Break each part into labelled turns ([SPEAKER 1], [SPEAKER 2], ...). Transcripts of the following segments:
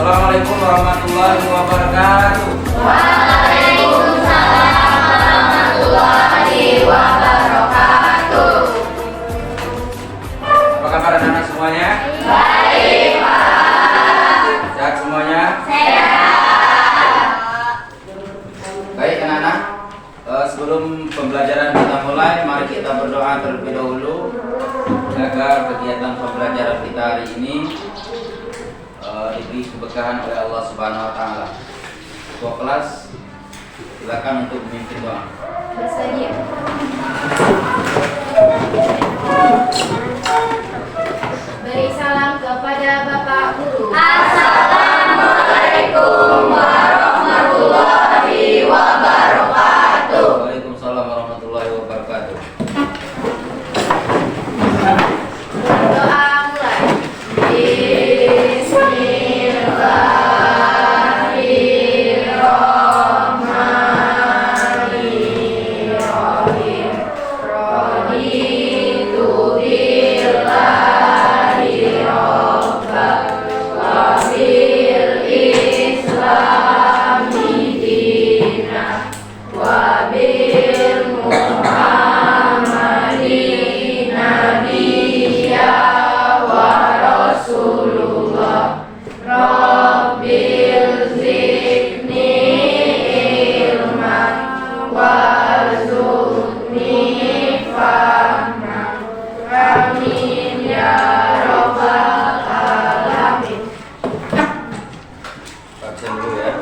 [SPEAKER 1] Assalamualaikum warahmatullahi wabarakatuh.
[SPEAKER 2] Waalaikumsalam warahmatullahi wabarakatuh.
[SPEAKER 1] Apa kabar anak-anak semuanya?
[SPEAKER 2] Baik, Pak.
[SPEAKER 1] Sehat semuanya?
[SPEAKER 2] Sehat.
[SPEAKER 1] Baik anak-anak, sebelum pembelajaran kita mulai, mari kita berdoa terlebih dahulu agar kegiatan pembelajaran kita hari ini diberi keberkahan oleh Allah Subhanahu wa taala. Ketua kelas, silakan untuk memimpin doa.
[SPEAKER 2] Bersedia. Beri salam kepada Bapak Guru. Assalamualaikum warahmatullahi wabarakatuh.
[SPEAKER 1] Waalaikumsalam warahmatullahi wabarakatuh.
[SPEAKER 2] Doa mulai. Bismillahirrahmanirrahim. Raditu billahi rabban wa bil islami dinan wa bil muhammadin nabiyya wa rasulullah. Rabbil zidni ilman warzuqni fahman. Amin ya rabbal alamin.
[SPEAKER 1] Absen dulu ya.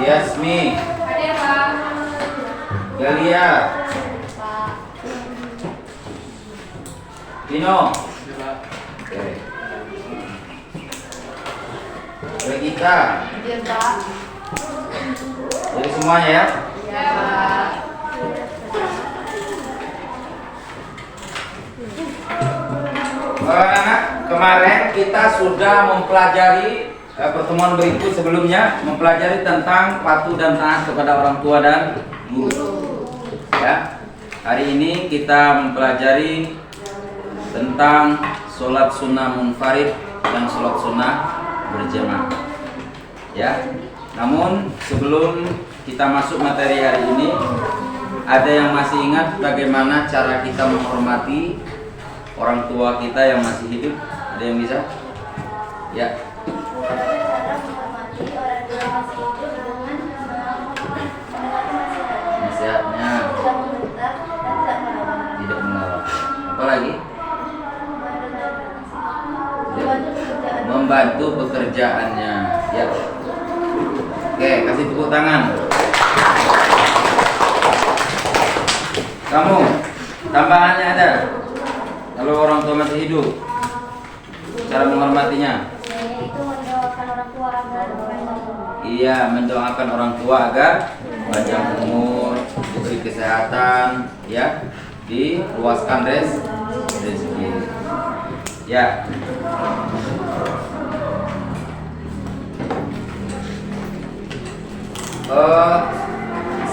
[SPEAKER 1] Yasmi,
[SPEAKER 2] Hadir, Pak.
[SPEAKER 1] Galia,
[SPEAKER 2] Pak.
[SPEAKER 1] Dino. Oke. Regita,
[SPEAKER 2] Hadir, Pak.
[SPEAKER 1] jadi semuanya ya.
[SPEAKER 2] Ya, Pak.
[SPEAKER 1] Anak-anak, kemarin kita sudah mempelajari pertemuan berikut sebelumnya mempelajari tentang patuh dan taat kepada orang tua dan guru. Ya, hari ini kita mempelajari tentang sholat sunnah munfarid dan sholat sunnah berjamaah. Ya, namun sebelum kita masuk materi hari ini, ada yang masih ingat bagaimana cara kita menghormati orang tua kita yang masih hidup? Ada yang bisa? Ya. Nasihatnya tidak menolak. Apa lagi? Membantu pekerjaannya. Ya. Oke, kasih tepuk tangan. Kamu, tambahannya ada. Kalau orang tua masih hidup, cara menghormatinya.
[SPEAKER 2] Itu mendoakan orang tua agar
[SPEAKER 1] Iya, mendoakan orang tua agar panjang umur, diberi kesehatan, ya, diluaskan rezeki. Ya.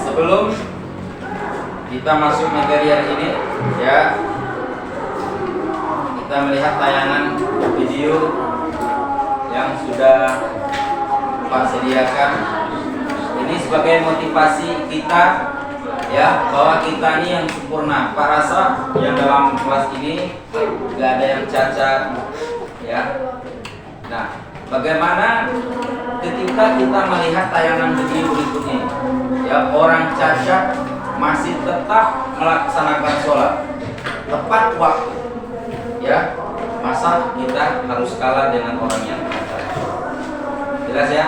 [SPEAKER 1] Sebelum kita masuk materi hari ini, ya, kita melihat tayangan video yang sudah Pak sediakan. Ini sebagai motivasi kita, ya, bahwa kita ini yang sempurna. Pak rasa yang dalam kelas ini nggak ada yang cacat, ya. Nah, bagaimana ketika kita melihat tayangan video berikut ini, ya, orang cacat masih tetap melaksanakan sholat tepat waktu, ya, masa kita harus kalah dengan orang yang cacat? Jelas ya?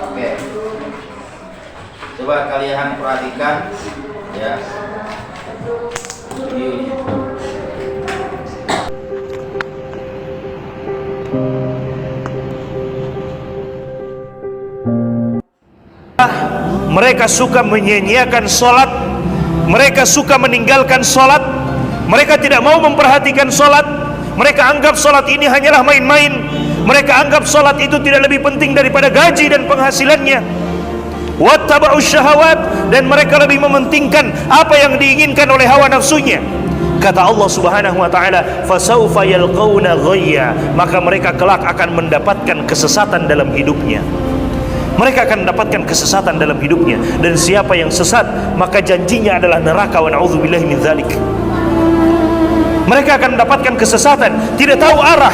[SPEAKER 1] Oke. Coba kalian perhatikan, ya, videonya.
[SPEAKER 3] Mereka suka menyia-nyiakan sholat, mereka suka meninggalkan sholat, mereka tidak mau memperhatikan sholat, mereka anggap sholat ini hanyalah main-main, mereka anggap sholat itu tidak lebih penting daripada gaji dan penghasilannya. wattaba'us syahawat, dan mereka lebih mementingkan apa yang diinginkan oleh hawa nafsunya. Kata Allah Subhanahu wa taala, fasaufa yalqauna ghayya, maka mereka kelak akan mendapatkan kesesatan dalam hidupnya. Mereka akan mendapatkan kesesatan dalam hidupnya, dan siapa yang sesat maka janjinya adalah neraka, wa na'udzubillahi min dzalik. Mereka akan mendapatkan kesesatan, tidak tahu arah.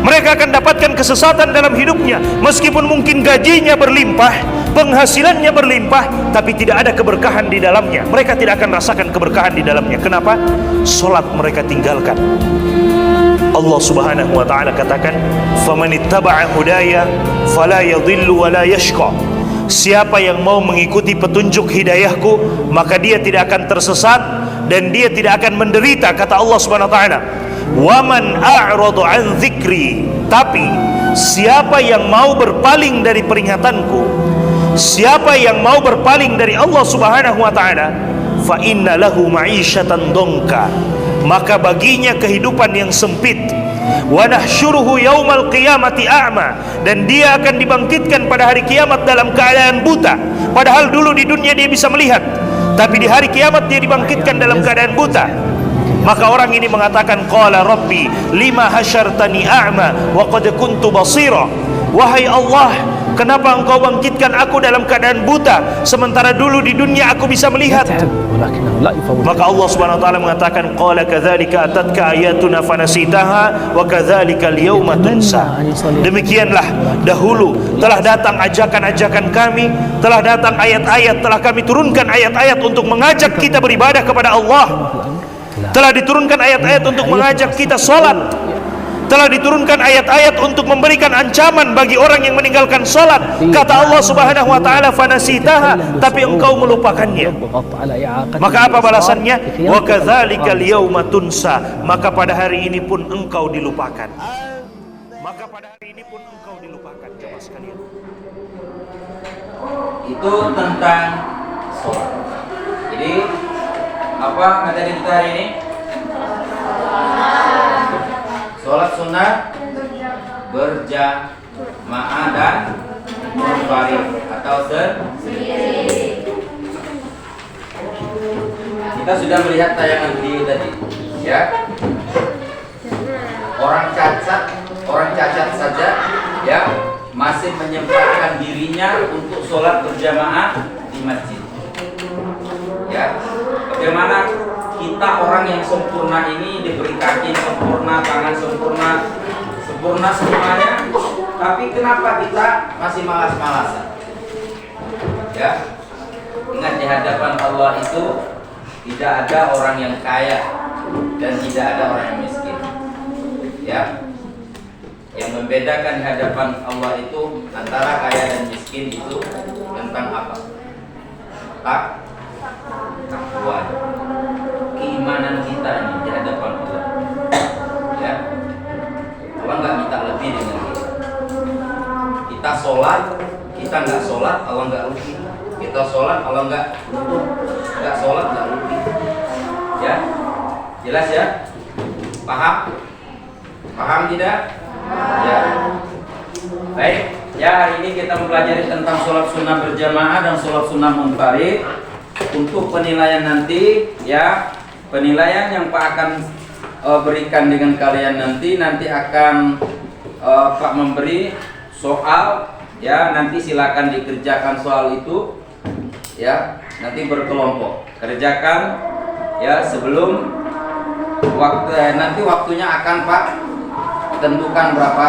[SPEAKER 3] Mereka akan dapatkan kesesatan dalam hidupnya, meskipun mungkin gajinya berlimpah, penghasilannya berlimpah, tapi tidak ada keberkahan di dalamnya. Mereka tidak akan rasakan keberkahan di dalamnya. Kenapa? Salat mereka tinggalkan. Allah Subhanahu wa taala katakan, "Famanittaba'a hudaya fala yadhillu wa la yashqa." Siapa yang mau mengikuti petunjuk hidayahku, maka dia tidak akan tersesat dan dia tidak akan menderita, kata Allah Subhanahu wa taala. Waman a'radu an dzikri, tapi siapa yang mau berpaling dari peringatanku, siapa yang mau berpaling dari Allah Subhanahu wa taala, fa inna lahu ma'isyatan dongka, maka baginya kehidupan yang sempit. Wa nahsyuruhu yaumal qiyamati a'ma, dan dia akan dibangkitkan pada hari kiamat dalam keadaan buta. Padahal dulu di dunia dia bisa melihat, tapi di hari kiamat dia dibangkitkan dalam keadaan buta. Maka orang ini mengatakan, qala rabbi lima hasyartani a'ma wa qad kuntu basira. Wahai Allah, kenapa engkau bangkitkan aku dalam keadaan buta, sementara dulu di dunia aku bisa melihat? Maka Allah Subhanahu wa taala mengatakan, qala kadzalika atatka ayatuna fanasitaha wa kadzalika al-yauma tunsa. Demikianlah dahulu telah datang ajakan-ajakan kami, telah datang ayat-ayat, telah kami turunkan ayat-ayat untuk mengajak kita beribadah kepada Allah. Telah diturunkan ayat-ayat untuk mengajak kita sholat. Telah diturunkan ayat-ayat untuk memberikan ancaman bagi orang yang meninggalkan sholat. Kata Allah Subhanahu wa taala, fanasitaha, tapi engkau melupakannya. Maka apa balasannya? Wa kadzalikal yauma tunsa, maka pada hari ini pun engkau dilupakan. Maka pada hari ini pun engkau dilupakan, jemaah sekalian.
[SPEAKER 1] Itu tentang sholat. Jadi apa materi kita hari ini? Sholat sunnah berjamaah dan munfarid atau sendiri. Kita sudah melihat tayangan video tadi, ya. Orang cacat saja, ya, masih menyempatkan dirinya untuk sholat berjamaah di masjid. Ya, bagaimana kita orang yang sempurna ini diberi kaki sempurna, tangan sempurna semuanya, tapi kenapa kita masih malas-malasan? Ya, ingat di hadapan Allah itu tidak ada orang yang kaya dan tidak ada orang yang miskin. Ya, yang membedakan di hadapan Allah itu antara kaya dan miskin itu tentang apa? Takwa, keimanan kita ini di hadapan Allah. Ya, Allah nggak minta lebih dengan kita. Kita sholat, kita nggak sholat, Allah nggak rugi. Kita sholat, Allah nggak sholat, nggak rugi. Ya, jelas ya? Paham? Paham tidak? Ya. Baik. Ya, hari ini kita mempelajari tentang sholat sunnah berjamaah dan sholat sunnah munfarid. Untuk penilaian nanti, ya, penilaian yang Pak akan berikan dengan kalian nanti akan Pak memberi soal, ya, nanti silakan dikerjakan soal itu, ya, nanti berkelompok kerjakan, ya, sebelum nanti waktunya akan Pak tentukan berapa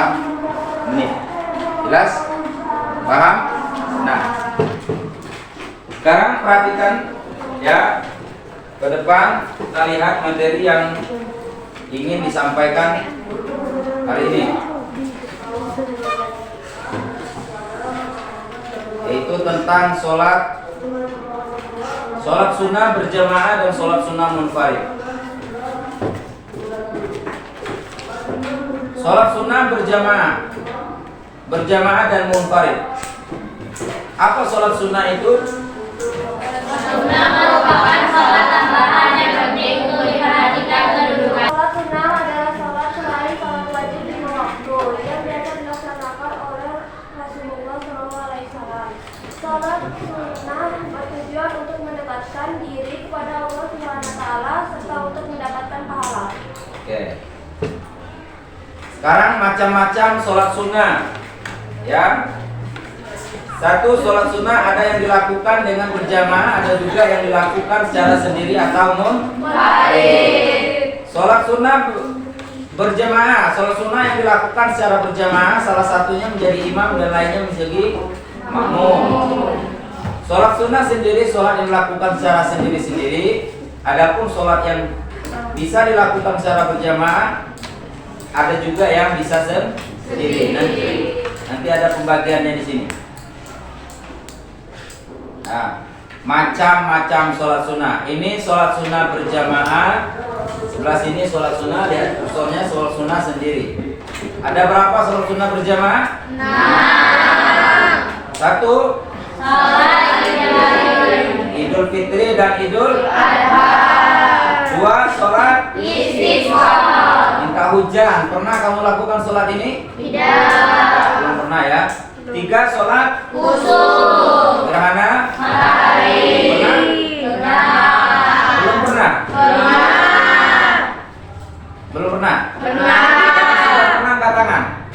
[SPEAKER 1] menit. Jelas? Paham? Nah, sekarang perhatikan, ya, ke depan kita lihat materi yang ingin disampaikan hari ini, yaitu tentang sholat sunnah berjamaah dan sholat sunnah munfarid. Sholat sunnah berjamaah dan munfarid. Apa sholat sunnah itu?
[SPEAKER 2] Sunnah merupakan sholat tambahan yang penting untuk diperhatikan kedudukan.
[SPEAKER 4] Sholat sunnah adalah sholat selain sholat wajib 5 waktu yang biasa dilaksanakan oleh Rasulullah SAW. Sholat sunnah bertujuan untuk mendekatkan diri kepada Allah Subhanahu wa taala serta untuk mendapatkan pahala.
[SPEAKER 1] Oke. Sekarang macam-macam sholat sunnah. Ya. Satu, sholat sunnah ada yang dilakukan dengan berjamaah, ada juga yang dilakukan secara sendiri atau munfarid. Sholat sunnah berjamaah, sholat sunnah yang dilakukan secara berjamaah, salah satunya menjadi imam dan lainnya menjadi makmum. Sholat sunnah sendiri, sholat yang dilakukan secara sendiri-sendiri. Adapun sholat yang bisa dilakukan secara berjamaah, ada juga yang bisa sendiri. Nanti ada pembagiannya di sini. Nah, macam-macam sholat sunnah. Ini sholat sunnah berjamaah. Sebelah sini sholat sunnah, lihat kursornya sholat sunnah sendiri. Ada berapa sholat sunnah berjamaah? 6. 1. Sholat Idul Fitri dan Idul Adha. 2. Sholat Istisqa. Minta hujan. Pernah kamu lakukan sholat ini? Tidak. Belum pernah ya. 3. Sholat kusuf. Gerhana matahari. Pernah? Belum pernah? Belum pernah? Sudah pernah angkat tangan?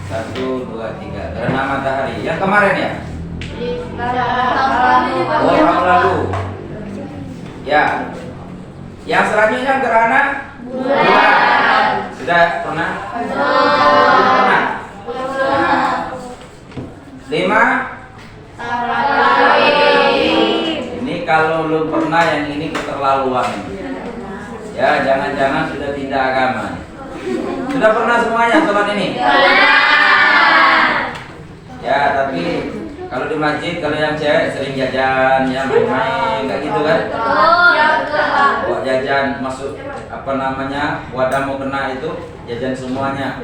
[SPEAKER 1] 1, 2, 3. Gerhana matahari. Yang kemarin ya? Oh, tahun lalu. Ya. Yang selanjutnya gerhana bulan. Sudah pernah? Belum pernah? 5. Ini kalau belum pernah, yang ini keterlaluan. Ya, jangan-jangan sudah pindah agama. Sudah pernah semuanya sholat ini? Ya, tapi kalau di masjid, kalau yang cewek sering jajan, ya main-main, kayak gitu kan? Bawa jajan masuk wadah mau kena itu jajan semuanya.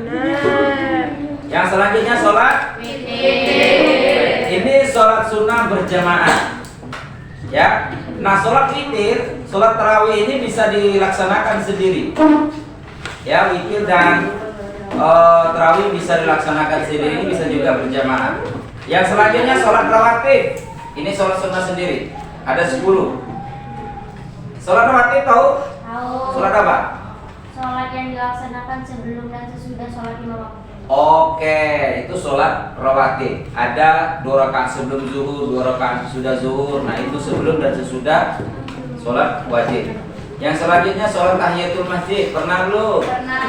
[SPEAKER 1] Yang selanjutnya sholat ini sholat sunnah berjamaah. Ya, nah sholat witir, sholat tarawih ini bisa dilaksanakan sendiri. Ya, witir dan tarawih bisa dilaksanakan sendiri, bisa juga berjamaah. Yang selanjutnya sholat rawatib. Ini sholat sunnah sendiri. Ada 10. Sholat rawatib tahu?
[SPEAKER 2] Tahu.
[SPEAKER 1] Sholat apa?
[SPEAKER 2] Sholat yang dilaksanakan sebelum dan sesudah sholat lima waktu.
[SPEAKER 1] Oke, itu sholat rawatib. Ada 2 rakaat sebelum zuhur, 2 rakaat sudah zuhur. Nah, itu sebelum dan sesudah sholat wajib. Yang selanjutnya sholat tahiyatul masjid. Pernah belum?
[SPEAKER 2] Pernah.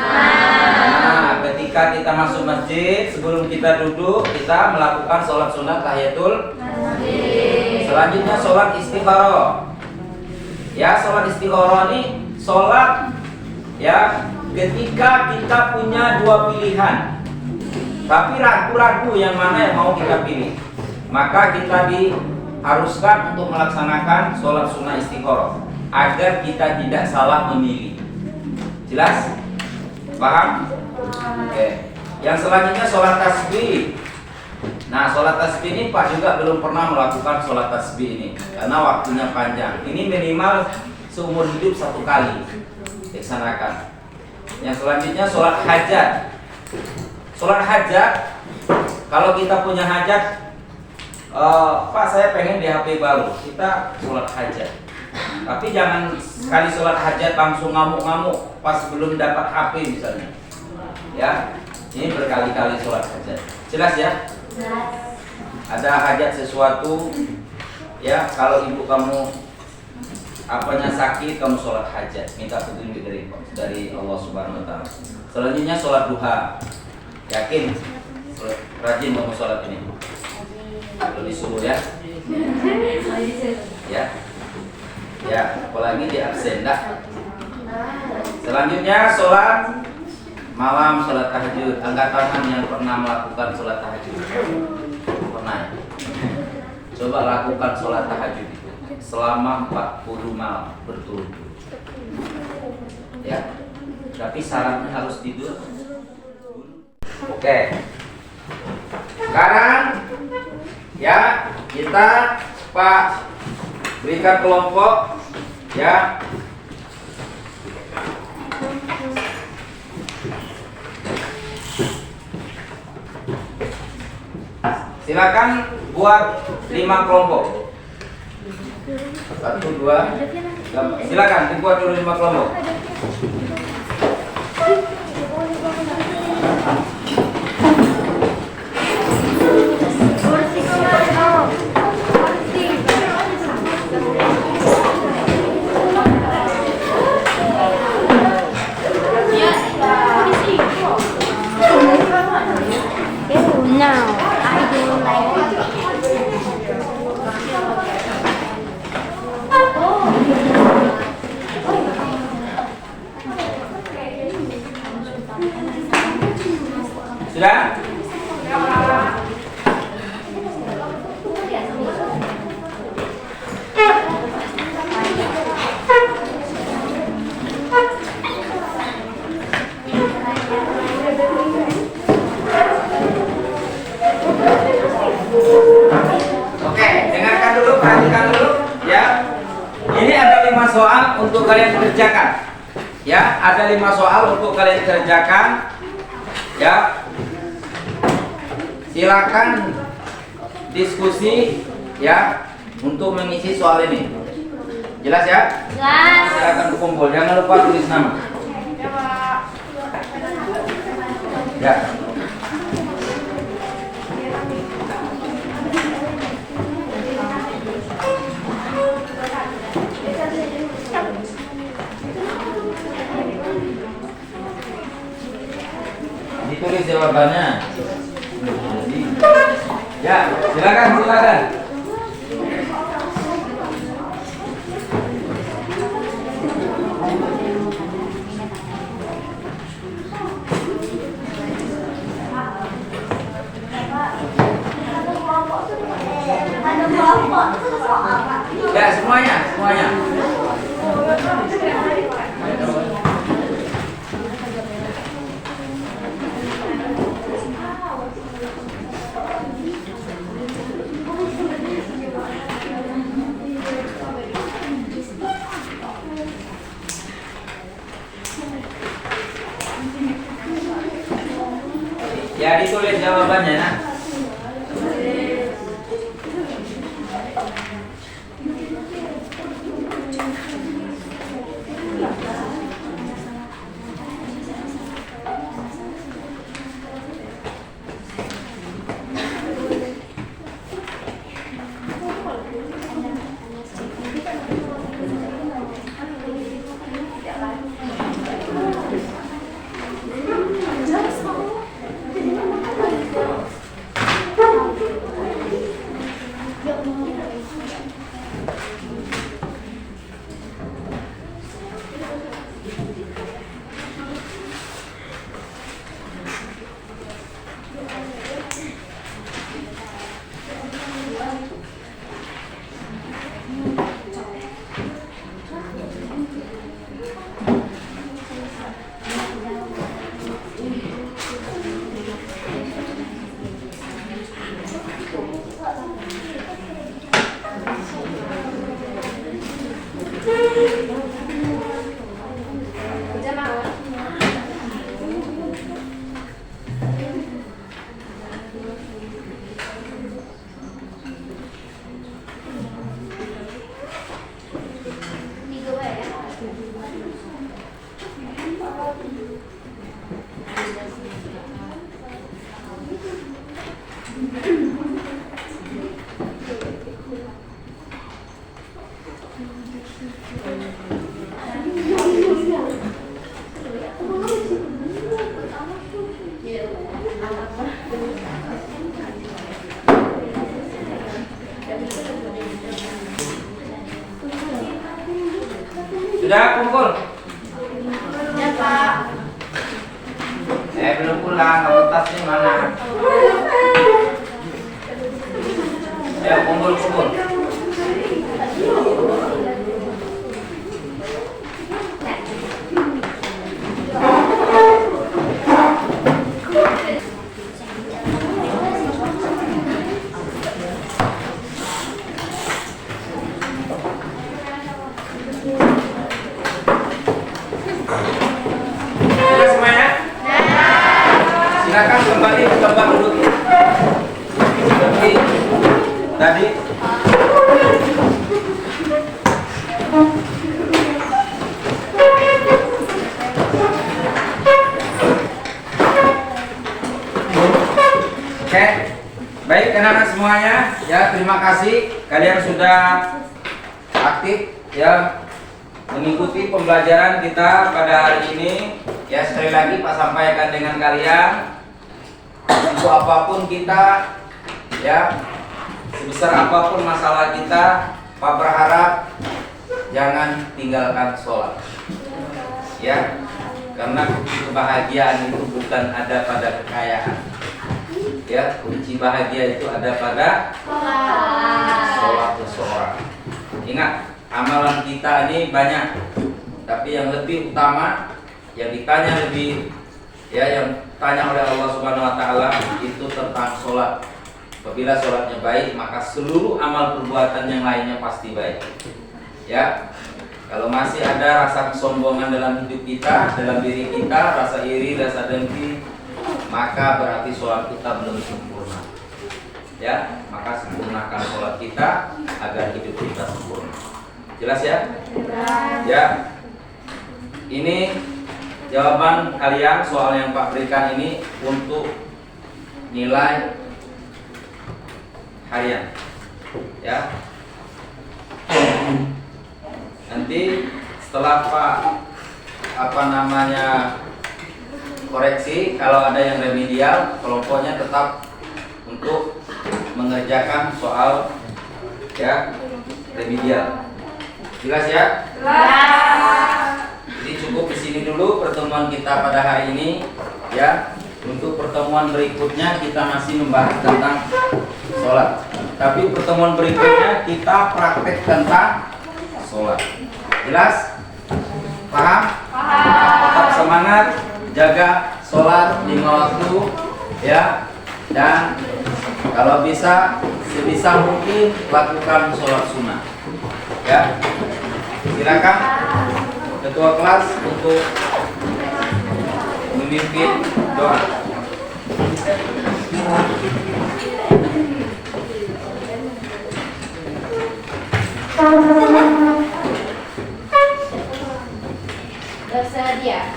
[SPEAKER 1] Nah, ketika kita masuk masjid, sebelum kita duduk, kita melakukan sholat sunat tahiyatul masjid. Selanjutnya sholat istikharah. Ya, sholat istikharah ini sholat ya ketika kita punya 2 pilihan, tapi ragu-ragu yang mana yang mau kita pilih, maka kita diharuskan untuk melaksanakan sholat sunnah istikharah agar kita tidak salah memilih. Jelas? Paham? Oke. Yang selanjutnya sholat tasbih. Nah, sholat tasbih ini Pak juga belum pernah melakukan sholat tasbih ini karena waktunya panjang. Ini minimal seumur hidup 1 kali dilaksanakan. Yang selanjutnya sholat hajat. Sholat hajat, kalau kita punya hajat, Pak saya pengen di HP baru, kita sholat hajat. Tapi jangan sekali sholat hajat langsung ngamuk-ngamuk pas belum dapat HP misalnya. Ya, ini berkali-kali sholat hajat. Jelas ya? Ada hajat sesuatu, ya kalau ibu kamu sakit, kamu sholat hajat, minta petunjuk dari Allah Subhanahu Wa Taala. Selanjutnya sholat duha. Yakin? Rajin kamu sholat ini. Kalau disuruh ya. Ya. Ya, apalagi di absen dah. Selanjutnya sholat malam, sholat tahajud. Angkat tangan yang pernah melakukan sholat tahajud. Pernah ya? Coba lakukan sholat tahajud itu selama 40 malam berturut-turut. Ya. Tapi syaratnya harus tidur. Oke. Sekarang ya kita Pak berikan kelompok ya. Silakan buat 5 kelompok. 1, 2, 3. Silakan dibuat dulu 5 kelompok.
[SPEAKER 2] No, I don't like it.
[SPEAKER 1] Sudah? Oke, dengarkan dulu, perhatikan dulu, ya. Ini ada 5 soal untuk kalian kerjakan. Ya, ada 5 soal untuk kalian kerjakan. Ya. Silakan diskusi ya untuk mengisi soal ini. Jelas ya?
[SPEAKER 2] Jelas.
[SPEAKER 1] Silakan kumpul, jangan lupa tulis nama. Ya. Ditulis jawabannya. Ya, silakan. Ya, semuanya. Ya, ditulis jawabannya, nah. Sudah kumpul?
[SPEAKER 4] Ya, Pak.
[SPEAKER 1] Belum pulang, kamu tasnya mana? Ya, kumpul. Sudah semuanya? Silakan kembali ke tempat duduk. Oke, baik anak-anak semuanya, ya terima kasih kalian sudah aktif ya mengikuti pembelajaran kita pada hari ini. Ya sekali lagi Pak sampaikan dengan kalian, untuk apapun kita, ya sebesar apapun masalah kita, Pak berharap jangan tinggalkan sholat, ya karena kebahagiaan itu bukan ada pada kekayaan. Ya, kunci bahagia itu ada pada sholat seseorang. Ingat, amalan kita ini banyak, tapi yang lebih utama, yang ditanya lebih, ya yang tanya oleh Allah Subhanahu Wa Taala itu tentang sholat. Apabila sholatnya baik, maka seluruh amal perbuatan yang lainnya pasti baik. Ya, kalau masih ada rasa kesombongan dalam hidup kita, dalam diri kita, rasa iri, rasa dengki, maka berarti sholat kita belum sempurna. Ya, maka sempurnakan sholat kita agar hidup kita sempurna. Jelas ya? Ya. Ini jawaban kalian soal yang Pak berikan ini untuk nilai harian. Ya. Nanti setelah Pak koreksi, kalau ada yang remedial, kelompoknya tetap untuk mengerjakan soal ya remedial. Jelas ya? Jadi cukup di sini dulu pertemuan kita pada hari ini ya. Untuk pertemuan berikutnya kita masih membahas tentang sholat. Tapi pertemuan berikutnya kita praktek tentang sholat. Jelas? Paham? Tetap semangat. Jaga sholat 5 waktu ya, dan kalau bisa sebisa mungkin lakukan sholat sunnah ya. Silakan ketua kelas untuk memimpin doa.
[SPEAKER 2] Bersedia.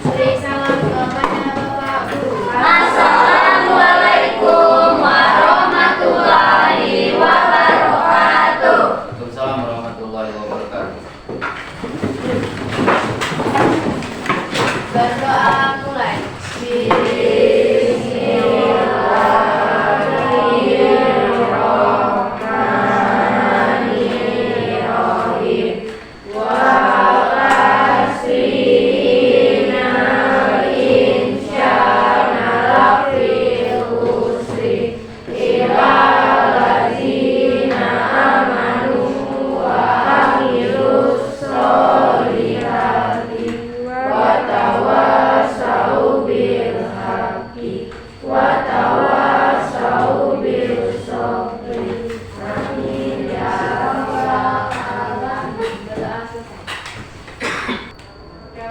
[SPEAKER 2] Beri salam kepada Bapak Guru. Assalamualaikum warahmatullahi wabarakatuh.
[SPEAKER 1] Waalaikumsalam warahmatullahi wabarakatuh.
[SPEAKER 2] Berdoa mulai.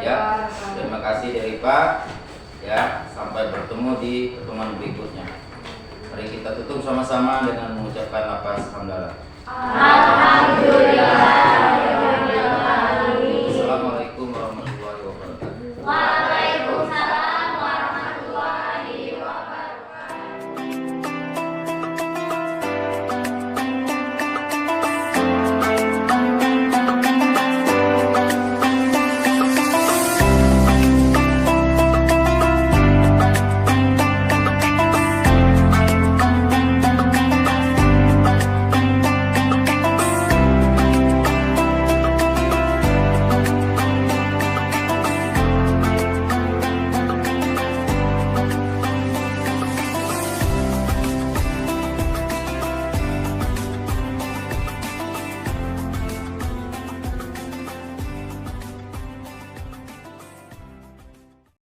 [SPEAKER 1] Ya, terima kasih dari Pak. Ya, sampai bertemu di pertemuan berikutnya. Mari kita tutup sama-sama dengan mengucapkan lafaz hamdalah.
[SPEAKER 2] Alhamdulillah.